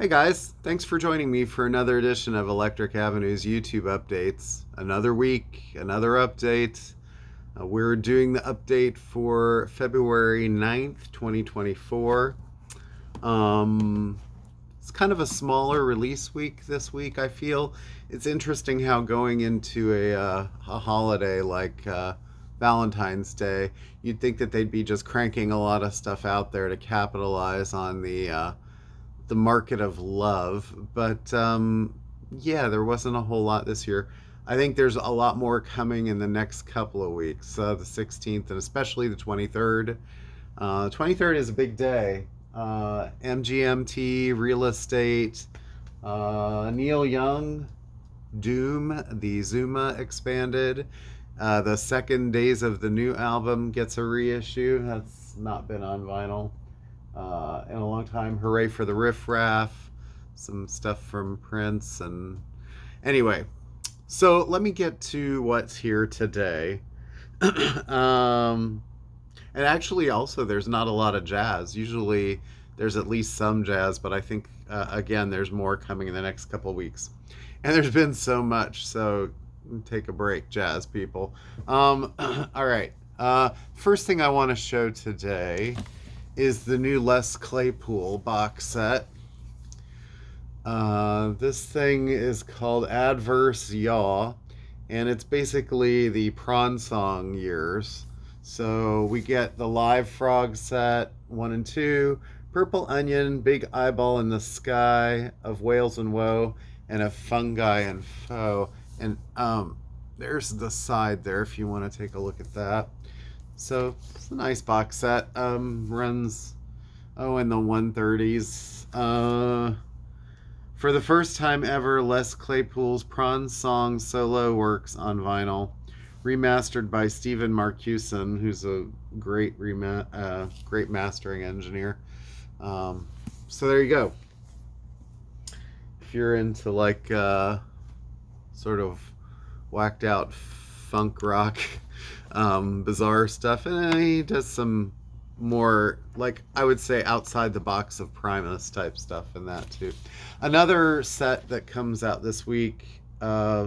Hey guys, thanks for joining me for another edition of Electric Avenue's YouTube updates. Another week, another update. We're doing the update for February 9th, 2024. It's kind of a smaller release week this week, I feel. It's interesting how going into a holiday like Valentine's Day, you'd think that they'd be just cranking a lot of stuff out there to capitalize on the market of love. But yeah, there wasn't a whole lot this year. I think there's a lot more coming in the next couple of weeks, the 16th and especially the 23rd. 23rd is a big day. MGMT, Real Estate, Neil Young, Doom, the Zuma expanded. The second days of the new album gets a reissue. That's not been on vinyl in a long time. Hooray for the Riff Raff, some stuff from Prince, and anyway. So let me get to what's here today. um, and actually, also, there's not a lot of jazz. Usually, there's at least some jazz, but I think again, there's more coming in the next couple weeks. And there's been so much, so take a break, jazz people. All right. First thing I want to show today is the new Les Claypool box set. This thing is called Adverse Yaw, and it's basically the Prawn Song years. So we get the Live Frog set 1 and 2, Purple Onion, Big Eyeball in the Sky, Of Whales and Woe, and Of Fungi and Foe. And there's the side there if you want to take a look at that. So it's a nice box set. Runs in the 130s. For the first time ever, Les Claypool's Prawn Song solo works on vinyl, remastered by Stephen Marcuson, who's a great great mastering engineer. So there you go. If you're into like sort of whacked out funk rock, bizarre stuff, and he does some more, like, I would say outside the box of Primus type stuff in that too. Another set that comes out this week,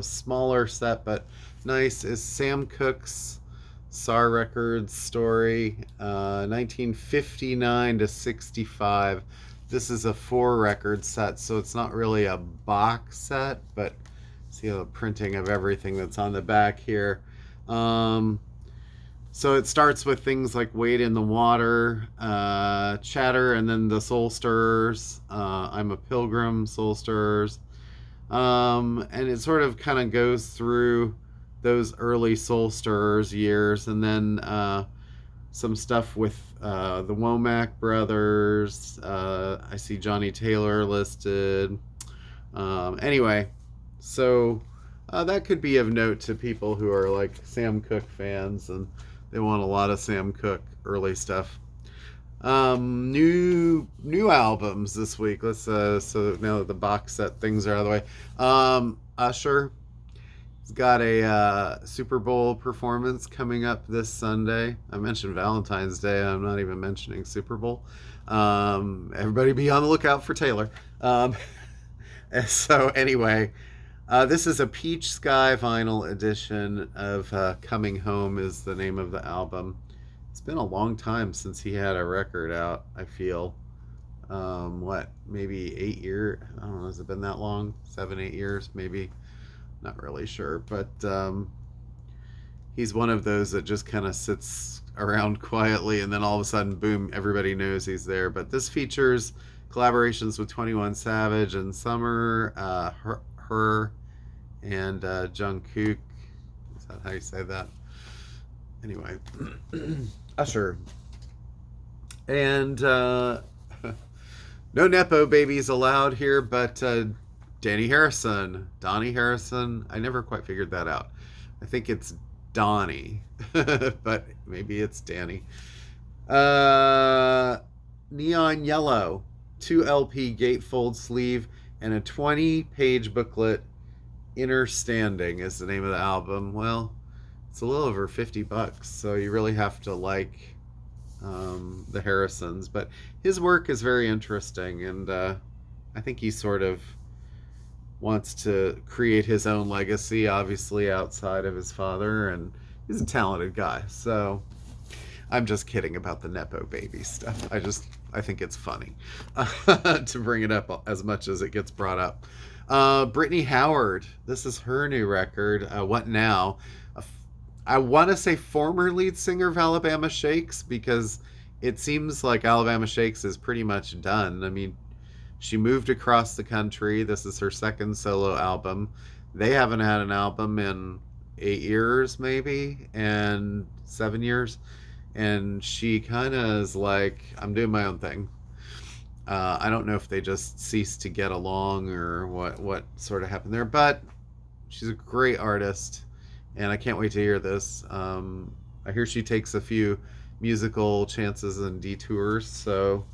smaller set but nice, is Sam Cooke's SAR Records story, 1959 to 65. This is a 4-record set, so it's not really a box set, but see the printing of everything that's on the back here. So it starts with things like Wade in the Water, Chatter, and then the Soul Stirrers, I'm a Pilgrim, Soul Stirrers. And it sort of kind of goes through those early Soul Stirrers years, and then some stuff with the Womack brothers. I see Johnny Taylor listed. Anyway, so that could be of note to people who are like Sam Cooke fans and they want a lot of Sam Cooke early stuff. New albums this week. Let's so now that the box set things are out of the way. Usher has got a Super Bowl performance coming up this Sunday. I mentioned Valentine's Day. I'm not even mentioning Super Bowl. Everybody be on the lookout for Taylor. So anyway, this is a Peach Sky vinyl edition of Coming Home is the name of the album. It's been a long time since he had a record out, I feel. Maybe 8 years? I don't know, has it been that long? 7, 8 years, maybe? Not really sure. But he's one of those that just kind of sits around quietly and then all of a sudden, boom, everybody knows he's there. But this features collaborations with 21 Savage and Summer, her and Jungkook. Is that how you say that? Anyway, Usher. And no Nepo babies allowed here, but Donnie Harrison. I never quite figured that out. I think it's Donnie, but maybe it's Danny. Neon Yellow, 2 LP gatefold sleeve, and a 20-page booklet. Inner Standing is the name of the album. Well, it's a little over $50, so you really have to like the Harrisons. But his work is very interesting, and I think he sort of wants to create his own legacy, obviously outside of his father, and he's a talented guy. So I'm just kidding about the Nepo baby stuff. I think it's funny to bring it up as much as it gets brought up. Brittany Howard, this is her new record. What Now? I want to say former lead singer of Alabama Shakes, because it seems like Alabama Shakes is pretty much done. I mean, she moved across the country. This is her second solo album. They haven't had an album in 8 years, maybe, and 7 years. And she kind of is like, I'm doing my own thing. I don't know if they just ceased to get along or what sort of happened there, but she's a great artist, and I can't wait to hear this. I hear she takes a few musical chances and detours, so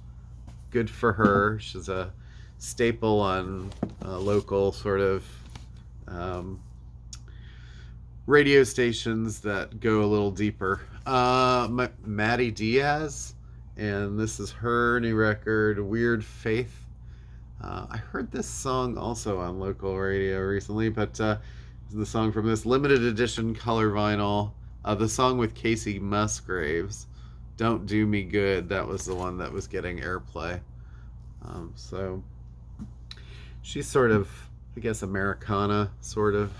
good for her. She's a staple on local sort of um, radio stations that go a little deeper. Maddie Diaz, and this is her new record, Weird Faith. I heard this song also on local radio recently, but the song from this limited edition color vinyl, the song with Casey Musgraves, Don't Do Me Good, that was the one that was getting airplay. So she's sort of, I guess, Americana, sort of.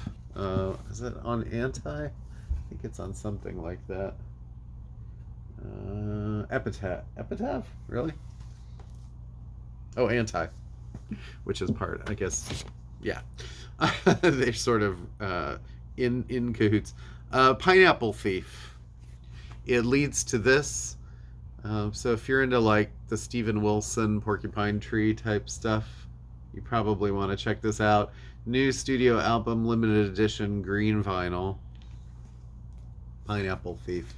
Is it on Anti? I think it's on something like that. Epitaph? Really? Oh, Anti, which is part, I guess. Yeah. They're sort of in cahoots. Pineapple Thief. It leads to this. So if you're into like the Steven Wilson Porcupine Tree type stuff, you probably want to check this out. New studio album, limited edition, green vinyl. Pineapple Thief.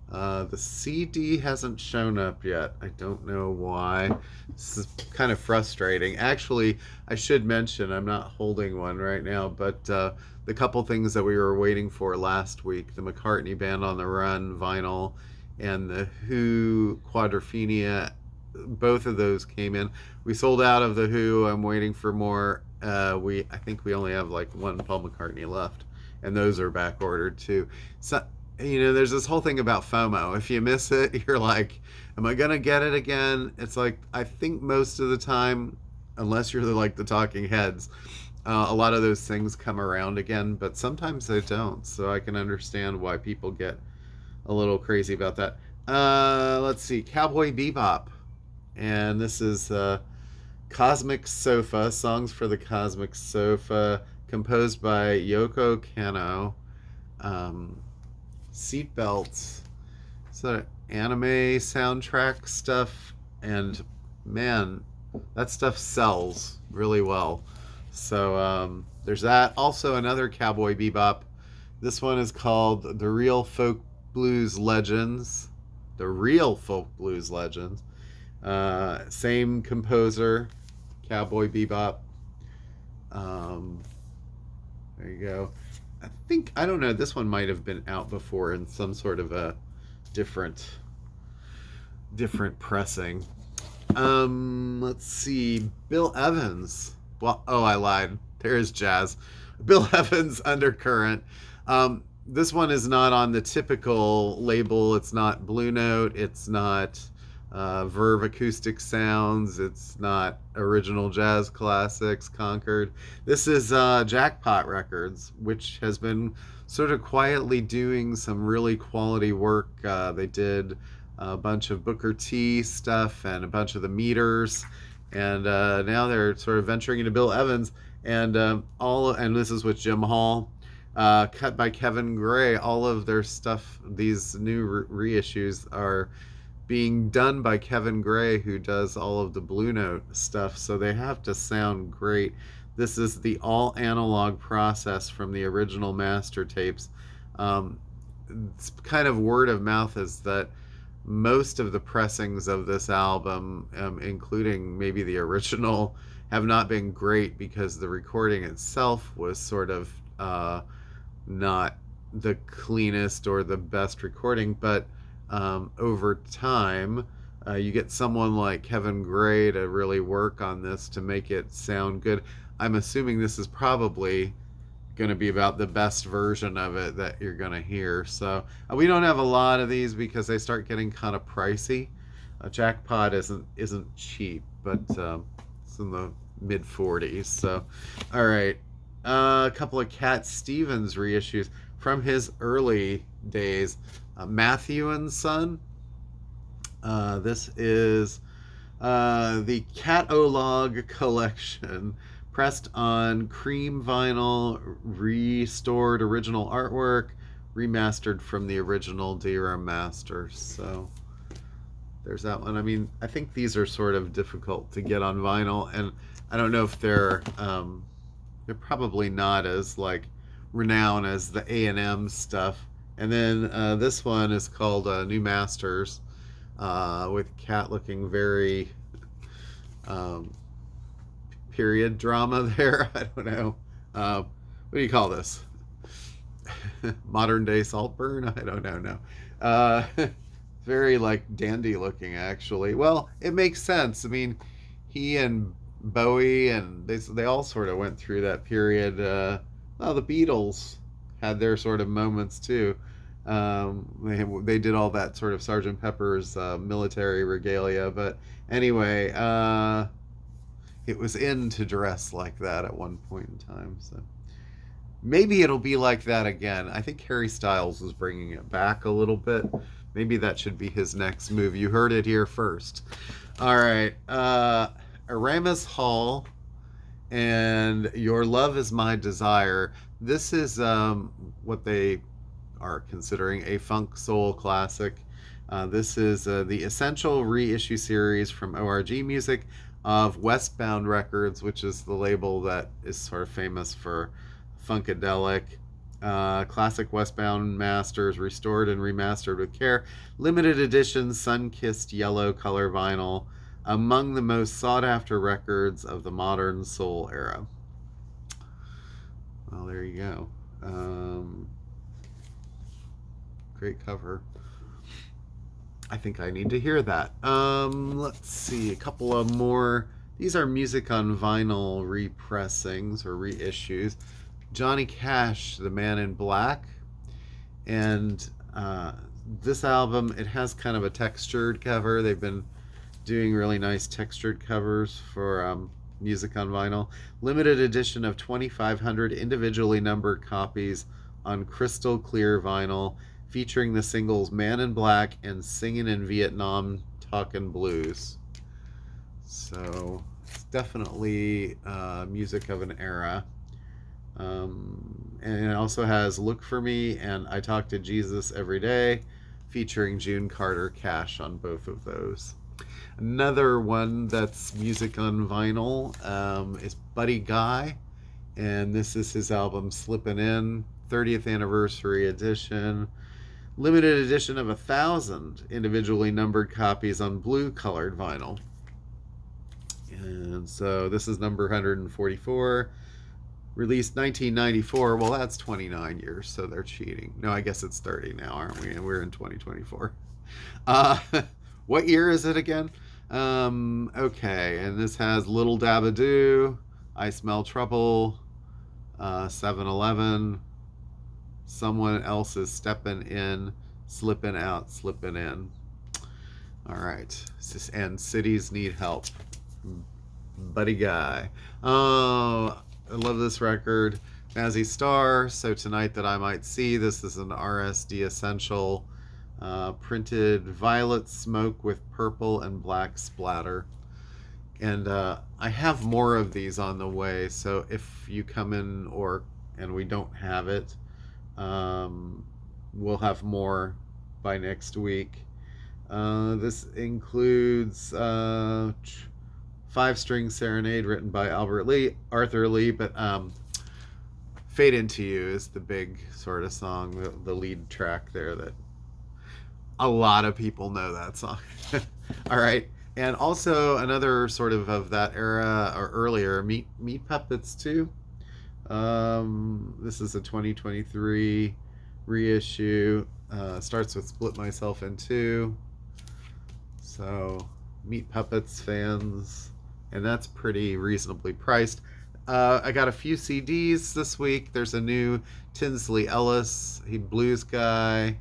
The CD hasn't shown up yet. I don't know why. This is kind of frustrating. Actually, I should mention I'm not holding one right now, but the couple things that we were waiting for last week, the McCartney Band on the Run vinyl and the Who Quadrophenia, both of those came in. We sold out of the Who. I'm waiting for more. I think we only have like one Paul McCartney left, and those are back ordered too. So there's this whole thing about FOMO. If you miss it, you're like, am I gonna get it again? It's like, I think most of the time, unless you're like the Talking Heads, a lot of those things come around again, but sometimes they don't. So I can understand why people get a little crazy about that. Let's see, Cowboy Bebop, and this is Cosmic Sofa, songs for the Cosmic Sofa, composed by Yoko Kanno. Seatbelts, sort of anime soundtrack stuff, and man, that stuff sells really well. So there's that. Also another Cowboy Bebop. This one is called The Real Folk Blues Legends. The Real Folk Blues Legends. Same composer, Cowboy Bebop. There you go. I don't know, this one might have been out before in some sort of a different pressing. Let's see, Bill Evans. Well, oh, I lied. There is jazz. Bill Evans, Undercurrent. This one is not on the typical label. It's not Blue Note. It's not Verve Acoustic Sounds. It's not Original Jazz Classics, Concord. This is Jackpot Records, which has been sort of quietly doing some really quality work. They did a bunch of Booker T stuff and a bunch of the Meters, and now they're sort of venturing into Bill Evans, and this is with Jim Hall. Cut by Kevin Gray. All of their stuff, these new reissues, are being done by Kevin Gray, who does all of the Blue Note stuff, so they have to sound great. This is the all analog process from the original master tapes. It's kind of word of mouth is that most of the pressings of this album, including maybe the original, have not been great because the recording itself was sort of not the cleanest or the best recording, but over time, You get someone like Kevin Gray to really work on this to make it sound good. I'm assuming this is probably going to be about the best version of it that you're going to hear. So we don't have a lot of these because they start getting kind of pricey. A Jackpot isn't cheap, but it's in the mid 40s. So, all right, a couple of Cat Stevens reissues from his early days. Matthew and Son. This is the Cat-O-Log collection, pressed on cream vinyl, restored original artwork, remastered from the original DRAM masters. So there's that one. I mean, I think these are sort of difficult to get on vinyl, and I don't know if they're probably not as like renowned as the A&M stuff. And then this one is called New Masters, with Cat looking very period drama there. I don't know. What do you call this? Modern day Saltburn? I don't know. No. Very like dandy looking, actually. Well, it makes sense. I mean, he and Bowie and they all sort of went through that period. Well, the Beatles had their sort of moments too. They did all that sort of Sergeant Pepper's military regalia, but anyway, it was in to dress like that at one point in time. So maybe it'll be like that again. I think Harry Styles is bringing it back a little bit. Maybe that should be his next move. You heard it here first. All right, Aramis Hall and Your Love Is My Desire. This is what they are considering a funk soul classic. This is the essential reissue series from ORG Music of Westbound Records, which is the label that is sort of famous for funkadelic. Classic Westbound masters, restored and remastered with care. Limited edition sun-kissed yellow color vinyl. Among the most sought-after records of the modern soul era. Well, there you go. Great cover. I think I need to hear that. Let's see, a couple of more. These are music on vinyl repressings or reissues. Johnny Cash, The Man in Black. And this album, it has kind of a textured cover. They've been doing really nice textured covers for music on vinyl. Limited edition of 2,500 individually numbered copies on crystal clear vinyl, featuring the singles Man in Black and Singin' in Vietnam, Talkin' Blues. So it's definitely music of an era. And it also has Look for Me and I Talk to Jesus Every Day, featuring June Carter Cash on both of those. Another one that's music on vinyl is Buddy Guy, and this is his album Slippin' In, 30th anniversary edition. Limited edition of 1,000 individually numbered copies on blue colored vinyl. And so this is number 144. Released 1994. Well, that's 29 years, so they're cheating. No, I guess it's 30 now, aren't we? And we're in 2024. What year is it again? Okay, and this has Little Dabadoo, I Smell Trouble, 7-Eleven, Someone Else Is Stepping In, Slipping Out, Slipping In. All right, and Cities Need Help. Buddy Guy. Oh, I love this record. Mazzy Star, So Tonight That I Might See. This is an RSD Essential. Printed violet smoke with purple and black splatter. And I have more of these on the way, so if you come in and we don't have it, we'll have more by next week. This includes 5-string serenade written by Arthur Lee, but Fade Into You is the big sort of song, the lead track there that a lot of people know that song. All right. And also another sort of that era or earlier, Meat Puppets 2. This is a 2023 reissue. Starts with Split Myself in Two. So, Meat Puppets fans, and that's pretty reasonably priced. I got a few CDs this week. There's a new Tinsley Ellis, he blues guy.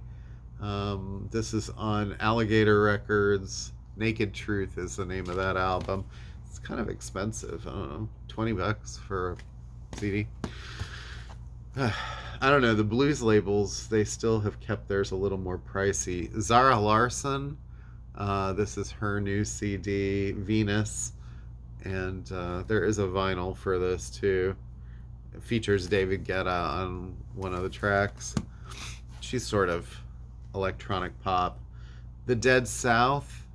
This is on Alligator Records. Naked Truth is the name of that album. It's kind of expensive. I don't know, $20 for a CD. I don't know. The blues labels, they still have kept theirs a little more pricey. Zara Larson, this is her new CD, Venus, and there is a vinyl for this too. It features David Guetta on one of the tracks. She's sort of electronic pop. The Dead South,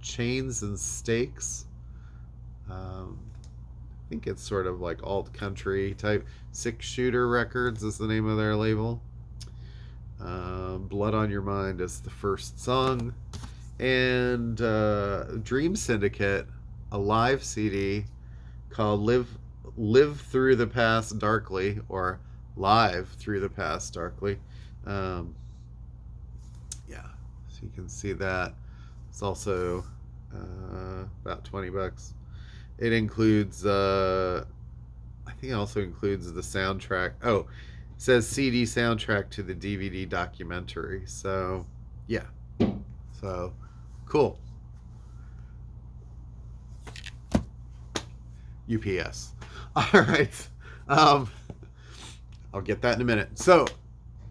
Chains and Stakes. I think it's sort of like alt country type. Six Shooter Records is the name of their label. Blood on Your Mind is the first song. And Dream Syndicate, a live CD called Live Through the Past Darkly, or Live Through the Past Darkly. Yeah, so you can see that. It's also about $20. It includes, I think it also includes the soundtrack. Oh, it says CD soundtrack to the DVD documentary. So, yeah. So, cool. UPS. All right. I'll get that in a minute. So,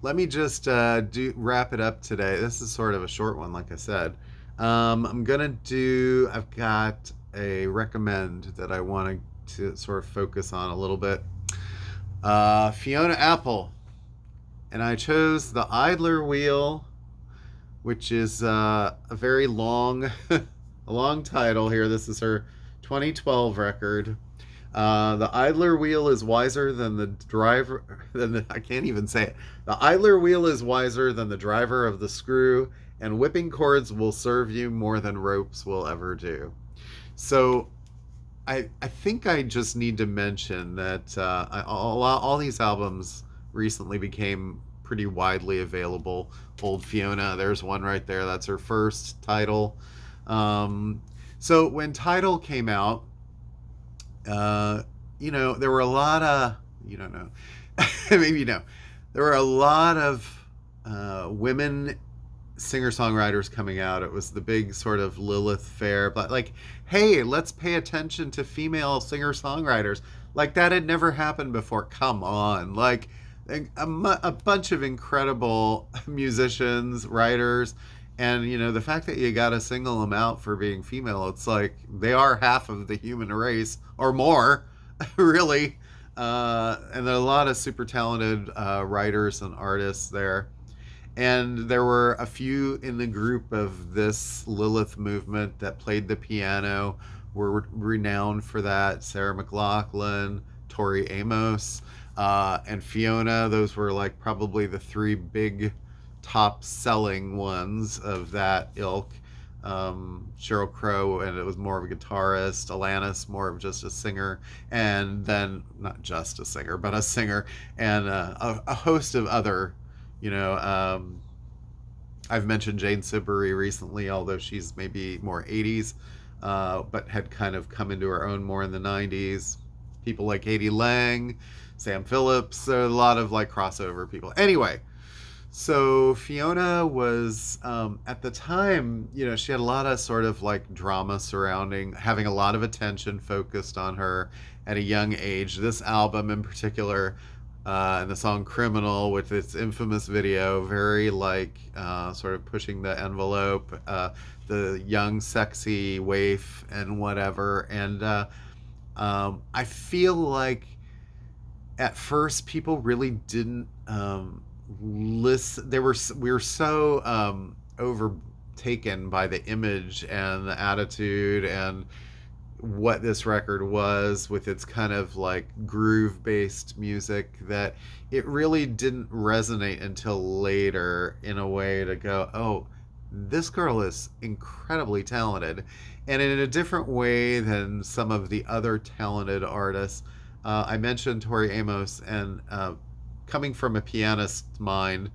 let me just wrap it up today. This is sort of a short one, like I said. I've got a recommend that I want to sort of focus on a little bit. Fiona Apple. And I chose the Idler Wheel, which is a very long, a long title here. This is her 2012 record. The Idler Wheel is wiser than the driver. I can't even say it. The Idler Wheel is wiser than the driver of the screw, and whipping cords will serve you more than ropes will ever do. So I think I just need to mention that all these albums recently became pretty widely available. Old Fiona, there's one right there. That's her first title. So when Tidal came out, there were a lot of, you don't know, maybe you know, there were a lot of women singer-songwriters coming out. It was the big sort of Lilith fair, but like, hey, let's pay attention to female singer-songwriters. Like, that had never happened before. Come on. Like, a bunch of incredible musicians, writers, and, the fact that you gotta single them out for being female, it's like they are half of the human race, or more, really. And there are a lot of super talented writers and artists there. And there were a few in the group of this Lilith movement that played the piano, were renowned for that. Sarah McLachlan, Tori Amos, and Fiona. Those were like probably the three big top selling ones of that ilk. Sheryl Crow, and it was more of a guitarist. Alanis, more of just a singer. And then, not just a singer, but a singer. And a host of other, I've mentioned Jane Siberry recently, although she's maybe more 80s, but had kind of come into her own more in the 90s. People like Katie Lang, Sam Phillips, a lot of like crossover people. Anyway, so Fiona was, at the time, she had a lot of sort of like drama surrounding, having a lot of attention focused on her at a young age. This album in particular, and the song Criminal, with its infamous video, very like sort of pushing the envelope, the young sexy waif and whatever. And I feel like at first people really didn't listen. We were so overtaken by the image and the attitude and what this record was, with its kind of like groove based music, that it really didn't resonate until later in a way to go, oh, this girl is incredibly talented, and in a different way than some of the other talented artists. I mentioned Tori Amos, and coming from a pianist's mind,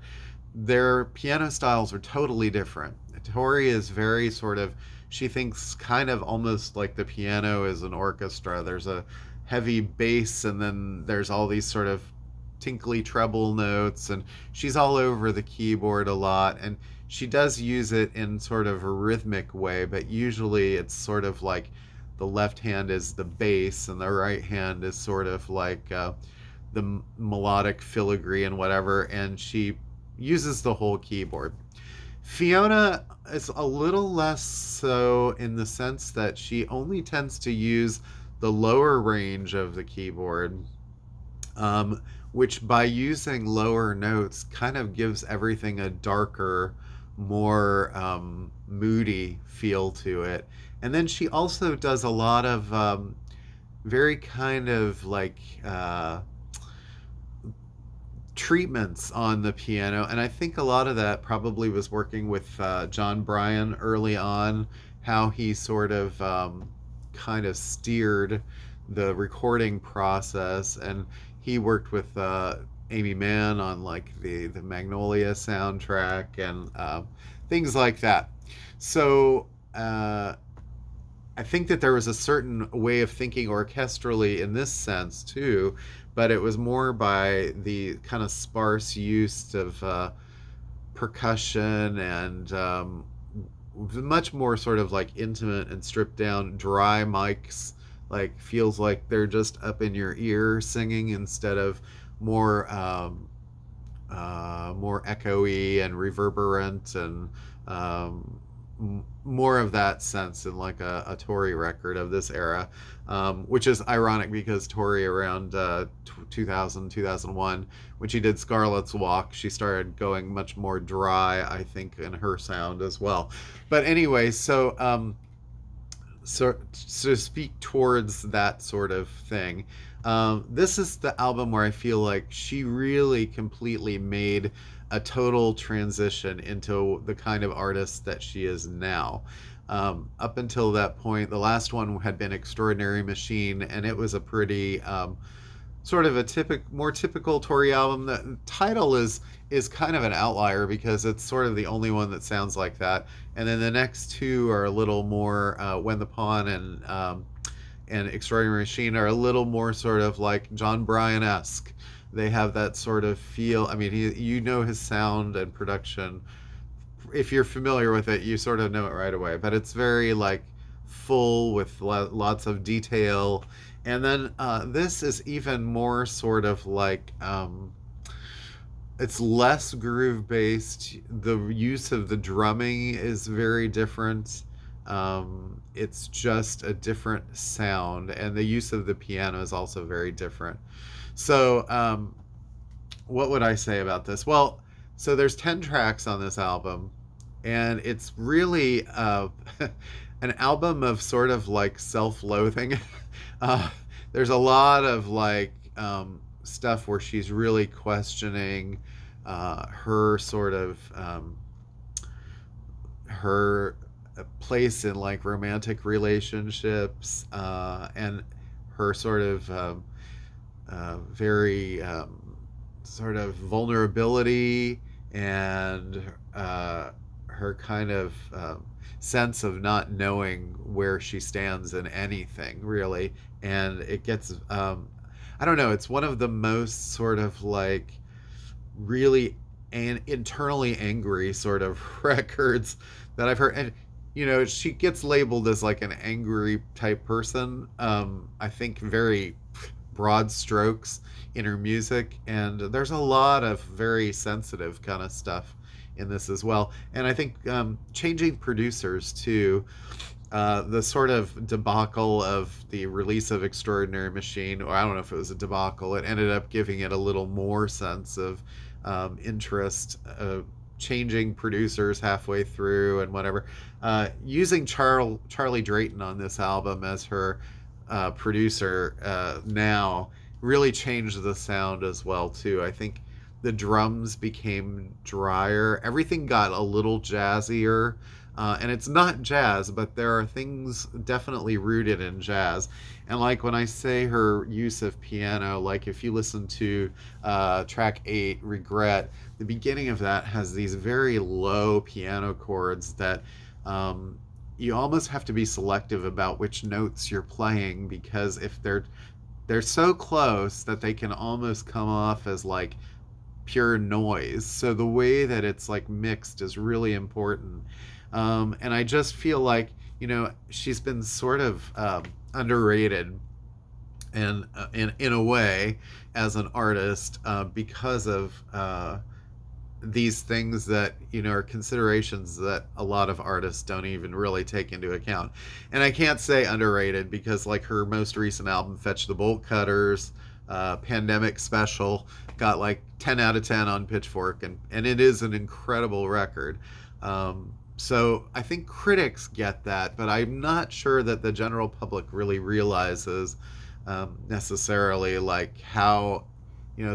their piano styles are totally different. Tori is very sort of, she thinks kind of almost like the piano is an orchestra. There's a heavy bass, and then there's all these sort of tinkly treble notes, and she's all over the keyboard a lot, and she does use it in sort of a rhythmic way, but usually it's sort of like the left hand is the bass and the right hand is sort of like the melodic filigree and whatever, and she uses the whole keyboard. Fiona is a little less so in the sense that she only tends to use the lower range of the keyboard, um, which by using lower notes kind of gives everything a darker, more moody feel to it. And then she also does a lot of very kind of like treatments on the piano, and I think a lot of that probably was working with John Bryan early on, how he sort of kind of steered the recording process, and he worked with Amy Mann on like the Magnolia soundtrack and things like that. So I think that there was a certain way of thinking orchestrally in this sense too, but it was more by the kind of sparse use of percussion and much more sort of like intimate and stripped down dry mics, like feels like they're just up in your ear singing instead of more more echoey and reverberant and more of that sense in like a Tori record of this era, which is ironic because Tori around 2000, 2001, when she did Scarlet's Walk, she started going much more dry, I think, in her sound as well. But anyway, so to speak towards that sort of thing, this is the album where I feel like she really completely made a total transition into the kind of artist that she is now. Up until that point, the last one had been Extraordinary Machine, and it was a pretty sort of a more typical Tori album. The title is kind of an outlier because it's sort of the only one that sounds like that, and then the next two are a little more When the Pawn and Extraordinary Machine are a little more sort of like John Bryan-esque. They have that sort of feel. I mean, you know his sound and production. If you're familiar with it, you sort of know it right away. But it's very like full with lots of detail. And then this is even more sort of like it's less groove based. The use of the drumming is very different. It's just a different sound, and the use of the piano is also very different. So, what would I say about this? Well, so there's 10 tracks on this album, and it's really an album of sort of like self-loathing. uh, there's a lot of like stuff where she's really questioning her sort of her place in like romantic relationships, and her sort of very sort of vulnerability and her kind of sense of not knowing where she stands in anything really. And it gets I don't know, it's one of the most sort of like really internally angry sort of records that I've heard. And you know, she gets labeled as like an angry type person. I think very broad strokes in her music, and there's a lot of very sensitive kind of stuff in this as well. And I think changing producers too, the sort of debacle of the release of Extraordinary Machine, or I don't know if it was a debacle, it ended up giving it a little more sense of interest, changing producers halfway through and whatever. Using Charlie Drayton on this album as her producer now really changed the sound as well too. I think the drums became drier. Everything got a little jazzier. And it's not jazz, but there are things definitely rooted in jazz. And like when I say her use of piano, like if you listen to track 8, Regret, the beginning of that has these very low piano chords that you almost have to be selective about which notes you're playing, because if they're so close that they can almost come off as like pure noise. So the way that it's like mixed is really important. And I just feel like, she's been sort of underrated and in a way as an artist because of these things that are considerations that a lot of artists don't even really take into account. And I can't say underrated because like her most recent album, Fetch the Bolt Cutters, Pandemic Special, got like 10 out of 10 on Pitchfork, and it is an incredible record. So I think critics get that, but I'm not sure that the general public really realizes necessarily like how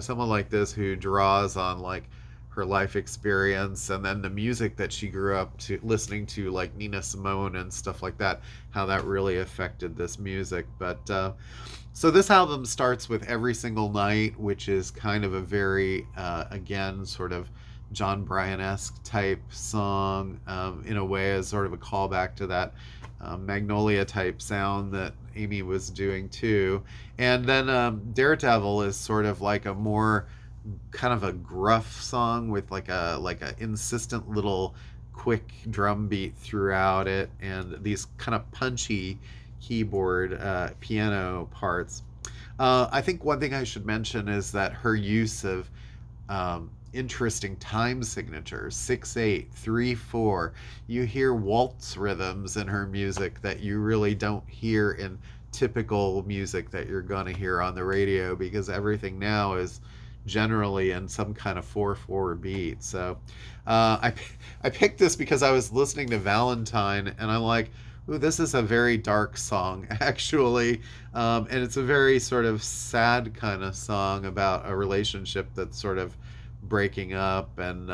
someone like this who draws on like her life experience and then the music that she grew up to listening to, like Nina Simone and stuff like that, how that really affected this music. But so this album starts with Every Single Night, which is kind of a very again sort of John Bryan-esque type song, in a way, as sort of a callback to that Magnolia type sound that Amy was doing too. And then Daredevil is sort of like a more kind of a gruff song with like a insistent little quick drum beat throughout it, and these kind of punchy keyboard piano parts. I think one thing I should mention is that her use of interesting time signatures, 6/8, 3/4. You hear waltz rhythms in her music that you really don't hear in typical music that you're going to hear on the radio, because everything now is generally in some kind of 4/4 beat. So I picked this because I was listening to Valentine, and I'm like, ooh, this is a very dark song, actually. And it's a very sort of sad kind of song about a relationship that's sort of breaking up. And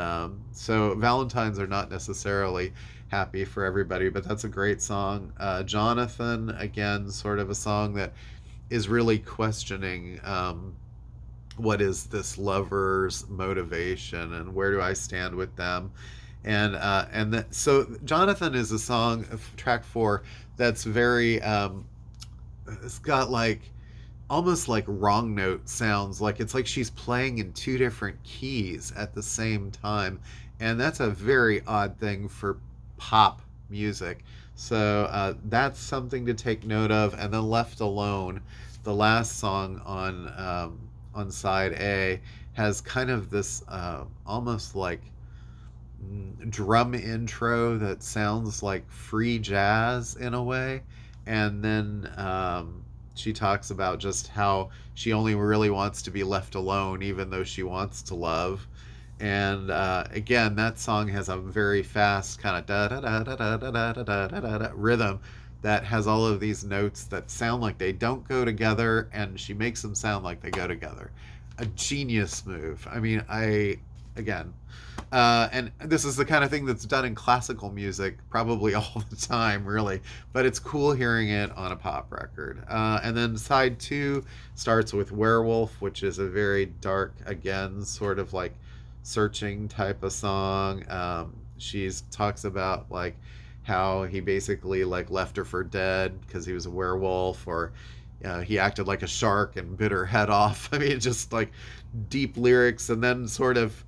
so Valentines are not necessarily happy for everybody, but that's a great song. Jonathan, again, sort of a song that is really questioning what is this lover's motivation and where do I stand with them. So Jonathan is a song of track 4 that's very it's got like almost like wrong note sounds, like it's like she's playing in two different keys at the same time, and that's a very odd thing for pop music. So that's something to take note of. And then Left Alone, the last song on side A, has kind of this almost like drum intro that sounds like free jazz in a way. And then she talks about just how she only really wants to be left alone, even though she wants to love. And again, that song has a very fast kind of da da da da da da da da da da rhythm that has all of these notes that sound like they don't go together, and she makes them sound like they go together. A genius move. I mean, again, and this is the kind of thing that's done in classical music probably all the time, really, but it's cool hearing it on a pop record. And then side 2 starts with Werewolf, which is a very dark, again, sort of like searching type of song. She talks about like how he basically like left her for dead because he was a werewolf, or he acted like a shark and bit her head off. I mean, just like deep lyrics. And then sort of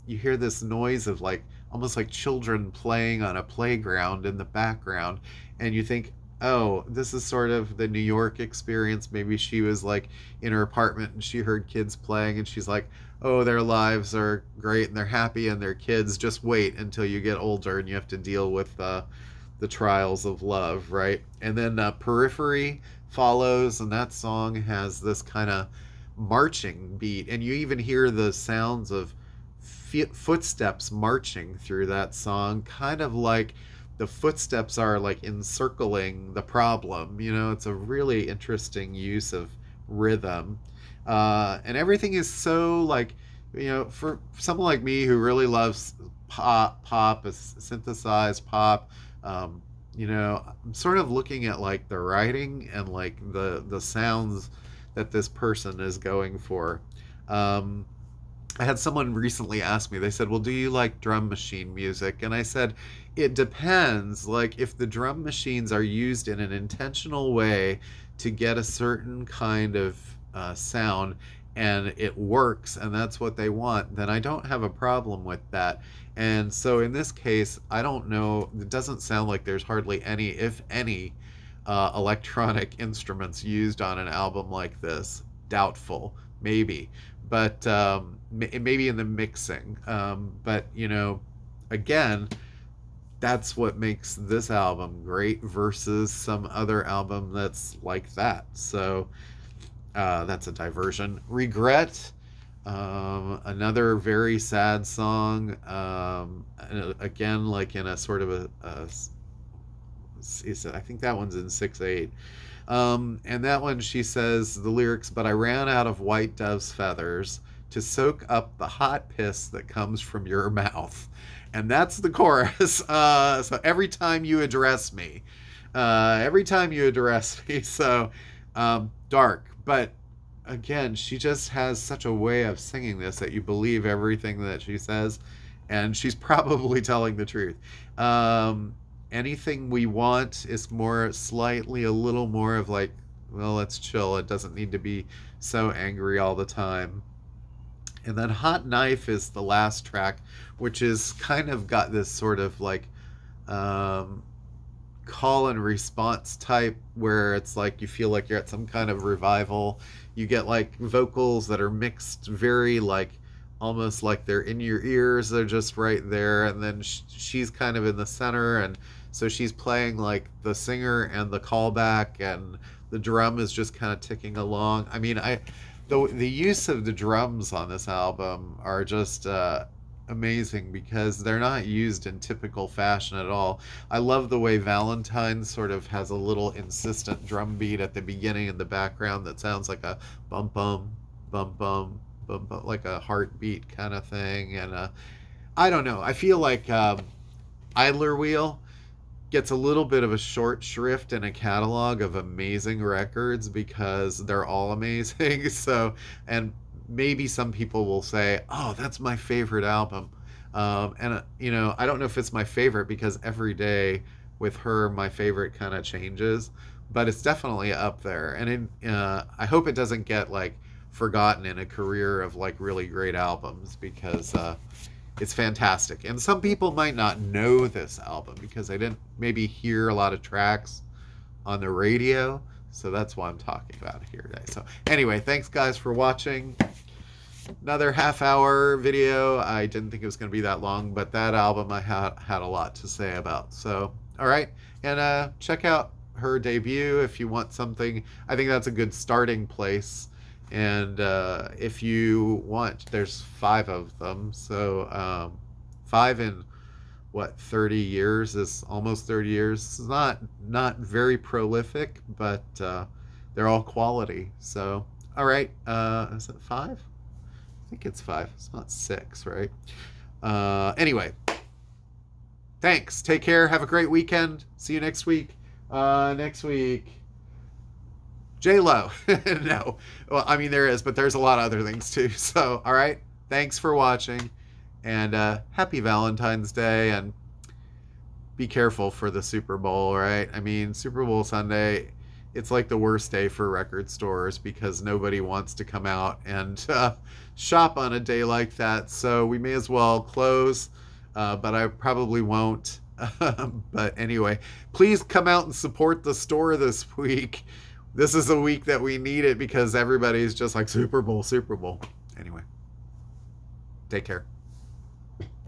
you hear this noise of like almost like children playing on a playground in the background, and you think, oh, this is sort of the New York experience. Maybe she was like in her apartment and she heard kids playing, and she's like, oh, their lives are great and they're happy and they're kids. Just wait until you get older and you have to deal with the trials of love, right? And then Periphery follows, and that song has this kind of marching beat, and you even hear the sounds of footsteps marching through that song, kind of like the footsteps are like encircling the problem. It's a really interesting use of rhythm. And everything is so like for someone like me who really loves pop, synthesized pop, um, I'm sort of looking at like the writing and like the sounds that this person is going for. Um, I had someone recently ask me, they said, well, do you like drum machine music? And I said, it depends. Like, if the drum machines are used in an intentional way to get a certain kind of sound and it works and that's what they want, then I don't have a problem with that. And so in this case, I don't know, it doesn't sound like there's hardly any, if any, electronic instruments used on an album like this. Doubtful, maybe, but maybe in the mixing. But again, that's what makes this album great versus some other album that's like that. So that's a diversion. Regret, another very sad song. Again, like in a sort of I think that one's in 6/8. And that one, she says the lyrics, but I ran out of white dove's feathers to soak up the hot piss that comes from your mouth. And that's the chorus. So every time you address me, every time you address me. So dark. But again, she just has such a way of singing this that you believe everything that she says. And she's probably telling the truth. Anything we want is more slightly a little more of like, well, let's chill. It doesn't need to be so angry all the time. And then Hot Knife is the last track, which is kind of got this sort of like um, call and response type where it's like you feel like you're at some kind of revival. You get like vocals that are mixed very like almost like they're in your ears, they're just right there, and then she's kind of in the center, and so she's playing like the singer and the callback, and the drum is just kind of ticking along. I mean, the use of the drums on this album are just amazing because they're not used in typical fashion at all. I love the way Valentine sort of has a little insistent drum beat at the beginning in the background that sounds like a bum bum bum bum bum bum, like a heartbeat kind of thing. And I don't know. I feel like Idler Wheel gets a little bit of a short shrift in a catalog of amazing records because they're all amazing. So, and maybe some people will say, oh, that's my favorite album. And, I don't know if it's my favorite because every day with her, my favorite kind of changes, but it's definitely up there. And I hope it doesn't get like forgotten in a career of like really great albums because it's fantastic. And some people might not know this album because they didn't maybe hear a lot of tracks on the radio. So that's why I'm talking about it here today. So anyway, thanks guys for watching. Another half-hour video. I didn't think it was going to be that long, but that album I had a lot to say about. So, all right. And check out her debut if you want something. I think that's a good starting place. And if you want, there's 5 of them. So 5 in, 30 years is almost 30 years. It's not very prolific, but they're all quality. So, all right. Is it 5? I think it's 5. It's not 6, right? Anyway, thanks. Take care. Have a great weekend. See you next week. Next week, J-Lo. No. Well, I mean, there is, but there's a lot of other things too. So, all right. Thanks for watching. And happy Valentine's Day. And be careful for the Super Bowl, right? I mean, Super Bowl Sunday, it's like the worst day for record stores because nobody wants to come out and shop on a day like that. So we may as well close, but I probably won't. But anyway, please come out and support the store this week. This is a week that we need it because everybody's just like Super Bowl, Super Bowl. Anyway, take care.